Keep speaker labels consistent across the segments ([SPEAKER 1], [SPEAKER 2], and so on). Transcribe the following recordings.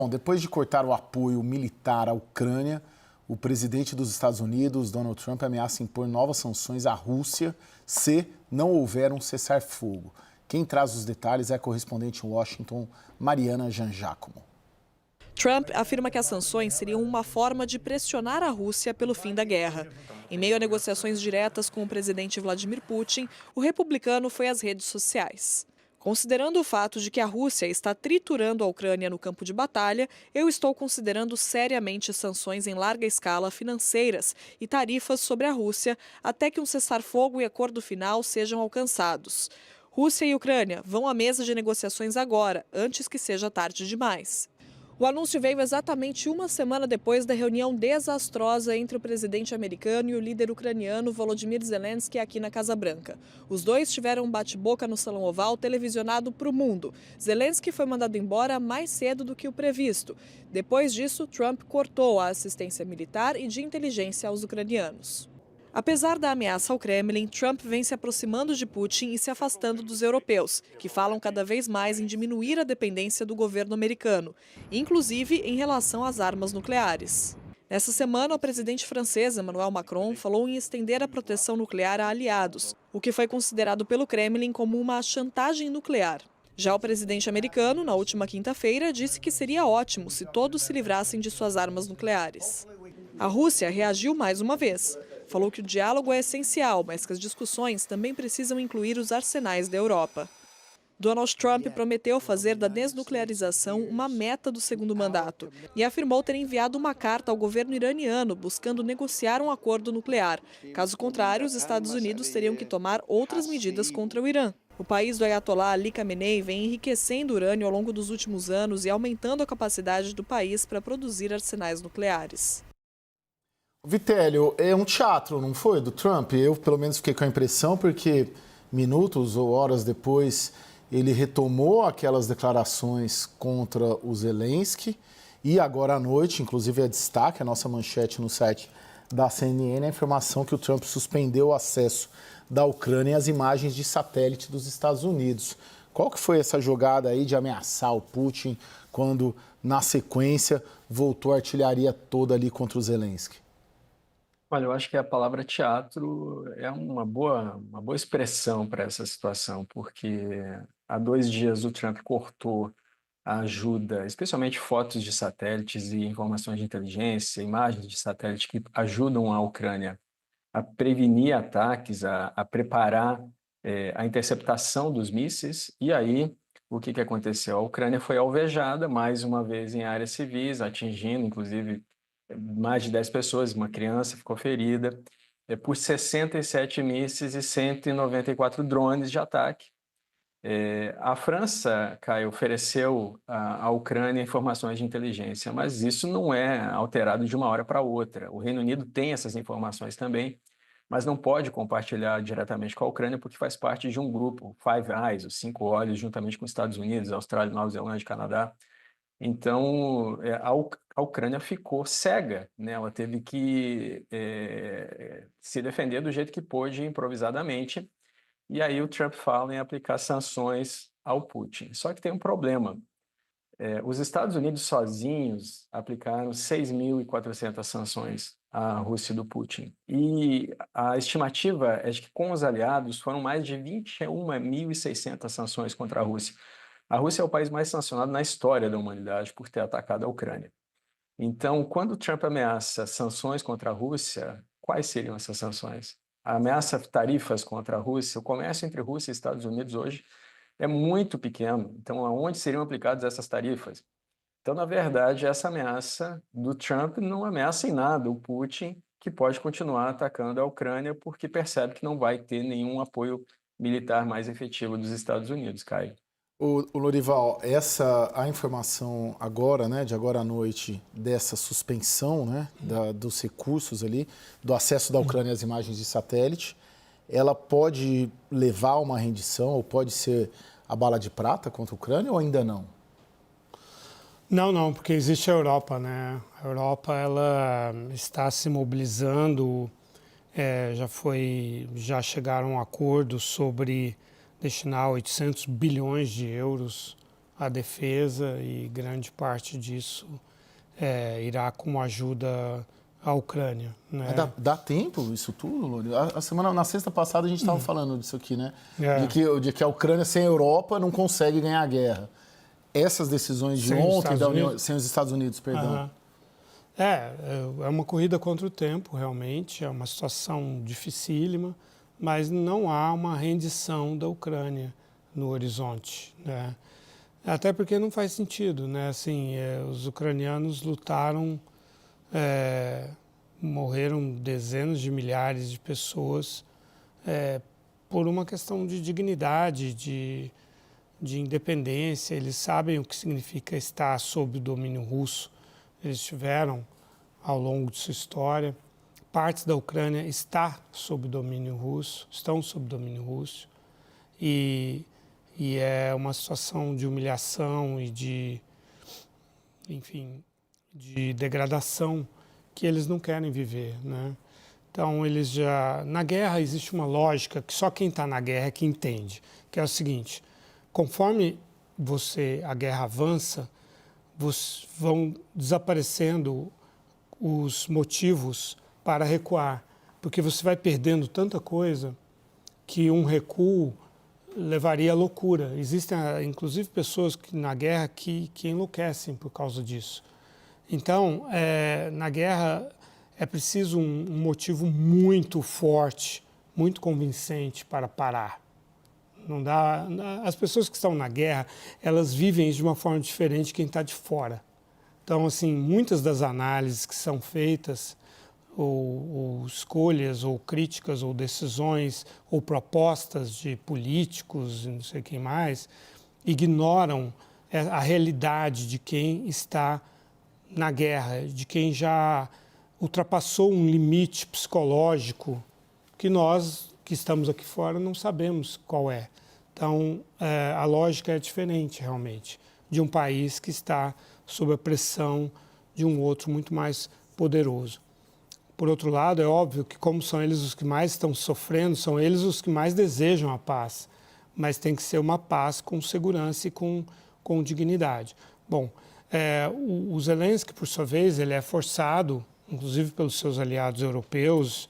[SPEAKER 1] Bom, depois de cortar o apoio militar à Ucrânia, o presidente dos Estados Unidos, Donald Trump, ameaça impor novas sanções à Rússia se não houver um cessar-fogo. Quem traz os detalhes é a correspondente em Washington, Mariana Jangiacomo.
[SPEAKER 2] Trump afirma que as sanções seriam uma forma de pressionar a Rússia pelo fim da guerra. Em meio a negociações diretas com o presidente Vladimir Putin, o republicano foi às redes sociais. Considerando o fato de que a Rússia está triturando a Ucrânia no campo de batalha, eu estou considerando seriamente sanções em larga escala financeiras e tarifas sobre a Rússia até que um cessar-fogo e acordo final sejam alcançados. Rússia e Ucrânia vão à mesa de negociações agora, antes que seja tarde demais. O anúncio veio exatamente uma semana depois da reunião desastrosa entre o presidente americano e o líder ucraniano Volodymyr Zelensky aqui na Casa Branca. Os dois tiveram um bate-boca no Salão Oval televisionado para o mundo. Zelensky foi mandado embora mais cedo do que o previsto. Depois disso, Trump cortou a assistência militar e de inteligência aos ucranianos. Apesar da ameaça ao Kremlin, Trump vem se aproximando de Putin e se afastando dos europeus, que falam cada vez mais em diminuir a dependência do governo americano, inclusive em relação às armas nucleares. Nessa semana, o presidente francês Emmanuel Macron falou em estender a proteção nuclear a aliados, o que foi considerado pelo Kremlin como uma chantagem nuclear. Já o presidente americano, na última quinta-feira, disse que seria ótimo se todos se livrassem de suas armas nucleares. A Rússia reagiu mais uma vez. Falou que o diálogo é essencial, mas que as discussões também precisam incluir os arsenais da Europa. Donald Trump prometeu fazer da desnuclearização uma meta do segundo mandato e afirmou ter enviado uma carta ao governo iraniano buscando negociar um acordo nuclear. Caso contrário, os Estados Unidos teriam que tomar outras medidas contra o Irã. O país do Ayatollah Ali Khamenei vem enriquecendo urânio ao longo dos últimos anos e aumentando a capacidade do país para produzir arsenais nucleares.
[SPEAKER 1] Vitélio, é um teatro, não foi, do Trump? Eu, pelo menos, fiquei com a impressão, porque minutos ou horas depois ele retomou aquelas declarações contra o Zelensky e agora à noite, inclusive é destaque, a nossa manchete no site da CNN, a informação que o Trump suspendeu o acesso da Ucrânia às imagens de satélite dos Estados Unidos. Qual que foi essa jogada aí de ameaçar o Putin quando, na sequência, voltou a artilharia toda ali contra o Zelensky?
[SPEAKER 3] Olha, eu acho que a palavra teatro é uma boa expressão para essa situação, porque há 2 dias o Trump cortou a ajuda, especialmente fotos de satélites e informações de inteligência, imagens de satélite que ajudam a Ucrânia a prevenir ataques, a preparar a interceptação dos mísseis. E aí, o que aconteceu? A Ucrânia foi alvejada mais uma vez em áreas civis, atingindo, inclusive, mais de 10 pessoas, uma criança ficou ferida, por 67 mísseis e 194 drones de ataque. A França, Caio, ofereceu à Ucrânia informações de inteligência, mas isso não é alterado de uma hora para outra. O Reino Unido tem essas informações também, mas não pode compartilhar diretamente com a Ucrânia porque faz parte de um grupo, Five Eyes, os 5 olhos, juntamente com os Estados Unidos, Austrália, Nova Zelândia, Canadá. Então, a Ucrânia ficou cega, né? Ela teve que se defender do jeito que pôde, improvisadamente, e aí o Trump fala em aplicar sanções ao Putin. Só que tem um problema. Os Estados Unidos sozinhos aplicaram 6.400 sanções à Rússia do Putin. E a estimativa é de que com os aliados foram mais de 21.600 sanções contra a Rússia. A Rússia é o país mais sancionado na história da humanidade por ter atacado a Ucrânia. Então, quando Trump ameaça sanções contra a Rússia, quais seriam essas sanções? A ameaça tarifas contra a Rússia, o comércio entre Rússia e Estados Unidos hoje é muito pequeno. Então, aonde seriam aplicadas essas tarifas? Então, na verdade, essa ameaça do Trump não ameaça em nada o Putin, que pode continuar atacando a Ucrânia porque percebe que não vai ter nenhum apoio militar mais efetivo dos Estados Unidos, Caio.
[SPEAKER 1] O Lorival, a informação agora, né, de agora à noite, dessa suspensão, né, dos recursos ali, do acesso da Ucrânia às imagens de satélite, ela pode levar a uma rendição ou pode ser a bala de prata contra a Ucrânia ou ainda não?
[SPEAKER 4] Não, porque existe a Europa, né? A Europa, ela está se mobilizando, já chegaram a um acordo sobre destinar 800 bilhões de euros a defesa e grande parte disso irá como ajuda à Ucrânia, né?
[SPEAKER 1] Mas dá tempo isso tudo, Lori? Na sexta passada a gente estava falando disso aqui, né?
[SPEAKER 4] É.
[SPEAKER 1] De que a Ucrânia sem a Europa não consegue ganhar a guerra. Essas decisões de
[SPEAKER 4] Sem os
[SPEAKER 1] ontem
[SPEAKER 4] Estados
[SPEAKER 1] sem os Estados Unidos, perdão.
[SPEAKER 4] Aham. É uma corrida contra o tempo, realmente, é uma situação dificílima, mas não há uma rendição da Ucrânia no horizonte, né? Até porque não faz sentido, né? Assim, os ucranianos lutaram, morreram dezenas de milhares de pessoas por uma questão de dignidade, de independência. Eles sabem o que significa estar sob o domínio russo. Eles tiveram, ao longo de sua história, partes da Ucrânia estão sob domínio russo, e é uma situação de humilhação e enfim, de degradação que eles não querem viver, né? Então, na guerra existe uma lógica que só quem está na guerra é que entende, que é o seguinte: conforme a guerra avança, vão desaparecendo os motivos para recuar, porque você vai perdendo tanta coisa que um recuo levaria à loucura. Existem, inclusive, pessoas na guerra que enlouquecem por causa disso. Então, na guerra é preciso um motivo muito forte, muito convincente para parar. Não dá. As pessoas que estão na guerra, elas vivem de uma forma diferente de quem está de fora. Então, assim, muitas das análises que são feitas, ou escolhas, ou críticas, ou decisões, ou propostas de políticos, não sei quem mais, ignoram a realidade de quem está na guerra, de quem já ultrapassou um limite psicológico que nós, que estamos aqui fora, não sabemos qual é. Então, a lógica é diferente, realmente, de um país que está sob a pressão de um outro muito mais poderoso. Por outro lado, é óbvio que, como são eles os que mais estão sofrendo, são eles os que mais desejam a paz, mas tem que ser uma paz com segurança e com dignidade. Bom, o Zelensky, por sua vez, ele é forçado, inclusive pelos seus aliados europeus,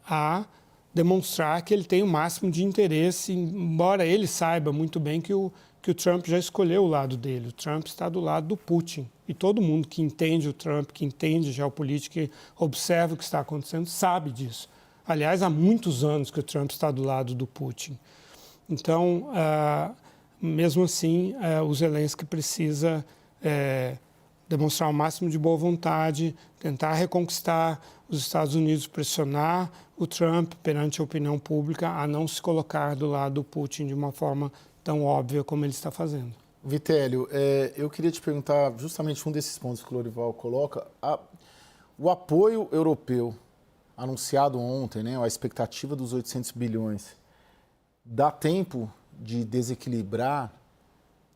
[SPEAKER 4] a demonstrar que ele tem o máximo de interesse, embora ele saiba muito bem que o Trump já escolheu o lado dele. O Trump está do lado do Putin. E todo mundo que entende o Trump, que entende geopolítica, que observa o que está acontecendo, sabe disso. Aliás, há muitos anos que o Trump está do lado do Putin. Então, mesmo assim, o Zelensky precisa demonstrar o máximo de boa vontade, tentar reconquistar os Estados Unidos, pressionar o Trump perante a opinião pública a não se colocar do lado do Putin de uma forma tão óbvia como ele está fazendo.
[SPEAKER 1] Vitélio, eu queria te perguntar justamente um desses pontos que o Lorival coloca. O apoio europeu anunciado ontem, né, a expectativa dos 800 bilhões, dá tempo de desequilibrar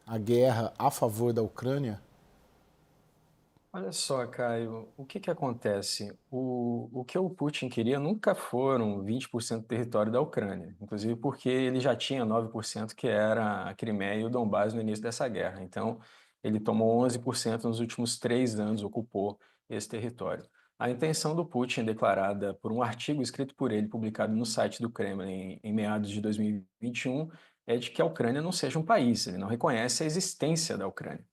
[SPEAKER 1] a guerra a favor da Ucrânia?
[SPEAKER 3] Olha só, Caio, o que acontece? O que o Putin queria nunca foram 20% do território da Ucrânia, inclusive porque ele já tinha 9%, que era a Crimeia e o Donbás no início dessa guerra. Então, ele tomou 11% nos últimos 3 anos, ocupou esse território. A intenção do Putin, declarada por um artigo escrito por ele, publicado no site do Kremlin em meados de 2021, é de que a Ucrânia não seja um país, ele não reconhece a existência da Ucrânia.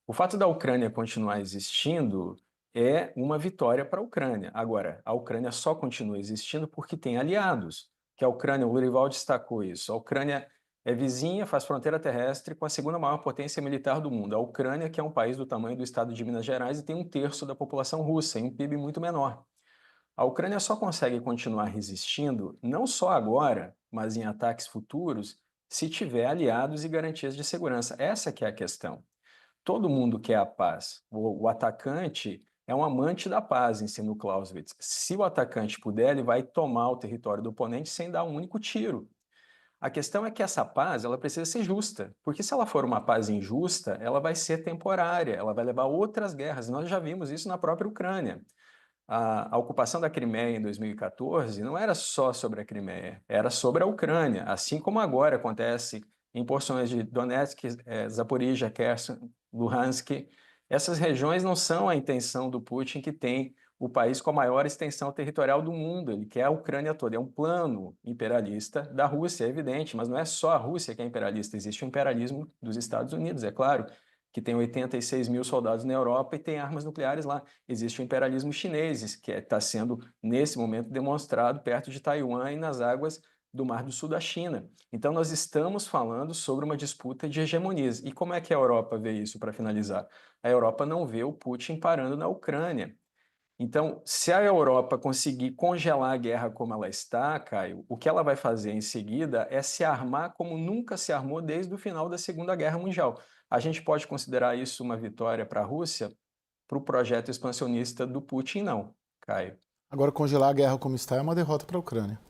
[SPEAKER 3] O fato da Ucrânia continuar existindo é uma vitória para a Ucrânia. Agora, a Ucrânia só continua existindo porque tem aliados, que a Ucrânia, o Lorival destacou isso, a Ucrânia é vizinha, faz fronteira terrestre com a segunda maior potência militar do mundo. A Ucrânia, que é um país do tamanho do estado de Minas Gerais e tem 1/3 da população russa, e um PIB muito menor. A Ucrânia só consegue continuar resistindo, não só agora, mas em ataques futuros, se tiver aliados e garantias de segurança. Essa que é a questão. Todo mundo quer a paz. O atacante é um amante da paz, ensina o Clausewitz. Se o atacante puder, ele vai tomar o território do oponente sem dar um único tiro. A questão é que essa paz ela precisa ser justa, porque se ela for uma paz injusta, ela vai ser temporária, ela vai levar a outras guerras. Nós já vimos isso na própria Ucrânia. A ocupação da Crimeia em 2014 não era só sobre a Crimeia, era sobre a Ucrânia, assim como agora acontece em porções de Donetsk, Zaporizhia, Kherson, Luhansk. Essas regiões não são a intenção do Putin, que tem o país com a maior extensão territorial do mundo. Ele quer a Ucrânia toda. É um plano imperialista da Rússia, é evidente, mas não é só a Rússia que é imperialista. Existe o imperialismo dos Estados Unidos, é claro, que tem 86 mil soldados na Europa e tem armas nucleares lá. Existe o imperialismo chinês, que está sendo, nesse momento, demonstrado perto de Taiwan e nas águas do Mar do Sul da China. Então, nós estamos falando sobre uma disputa de hegemonias. E como é que a Europa vê isso, para finalizar? A Europa não vê o Putin parando na Ucrânia. Então, se a Europa conseguir congelar a guerra como ela está, Caio, o que ela vai fazer em seguida é se armar como nunca se armou desde o final da Segunda Guerra Mundial. A gente pode considerar isso uma vitória para a Rússia? Para o projeto expansionista do Putin, não, Caio.
[SPEAKER 1] Agora, congelar a guerra como está é uma derrota para a Ucrânia.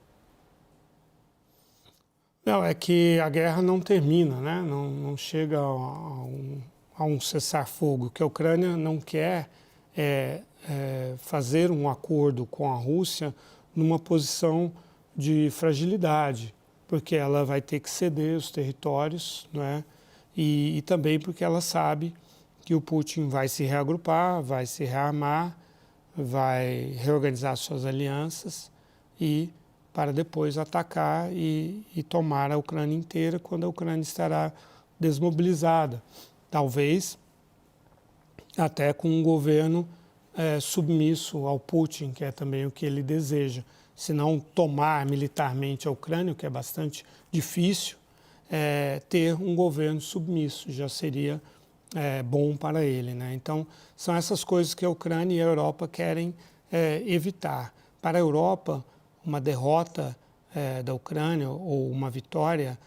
[SPEAKER 4] Não, é que a guerra não termina, né? Não chega a um cessar-fogo. O que a Ucrânia não quer é fazer um acordo com a Rússia numa posição de fragilidade, porque ela vai ter que ceder os territórios, né? E também porque ela sabe que o Putin vai se reagrupar, vai se rearmar, vai reorganizar suas alianças e para depois atacar e tomar a Ucrânia inteira quando a Ucrânia estará desmobilizada. Talvez até com um governo submisso ao Putin, que é também o que ele deseja. Se não tomar militarmente a Ucrânia, o que é bastante difícil, ter um governo submisso já seria bom para ele, né? Então, são essas coisas que a Ucrânia e a Europa querem evitar. Para a Europa, uma derrota da Ucrânia ou uma vitória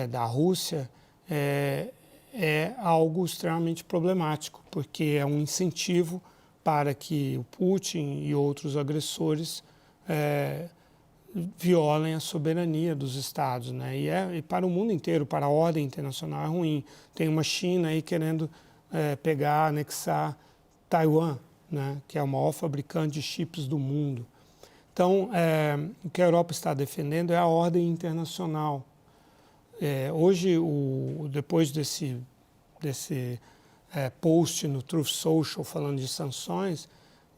[SPEAKER 4] da Rússia é algo extremamente problemático, porque é um incentivo para que o Putin e outros agressores violem a soberania dos Estados, né? E para o mundo inteiro, para a ordem internacional é ruim. Tem uma China aí querendo pegar, anexar Taiwan, né? Que é o maior fabricante de chips do mundo. Então, o que a Europa está defendendo é a ordem internacional. Hoje, depois desse post no Truth Social falando de sanções,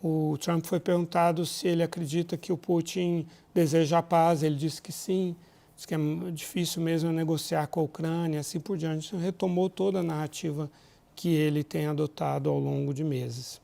[SPEAKER 4] o Trump foi perguntado se ele acredita que o Putin deseja a paz. Ele disse que sim, disse que é difícil mesmo negociar com a Ucrânia, assim por diante. Retomou toda a narrativa que ele tem adotado ao longo de meses.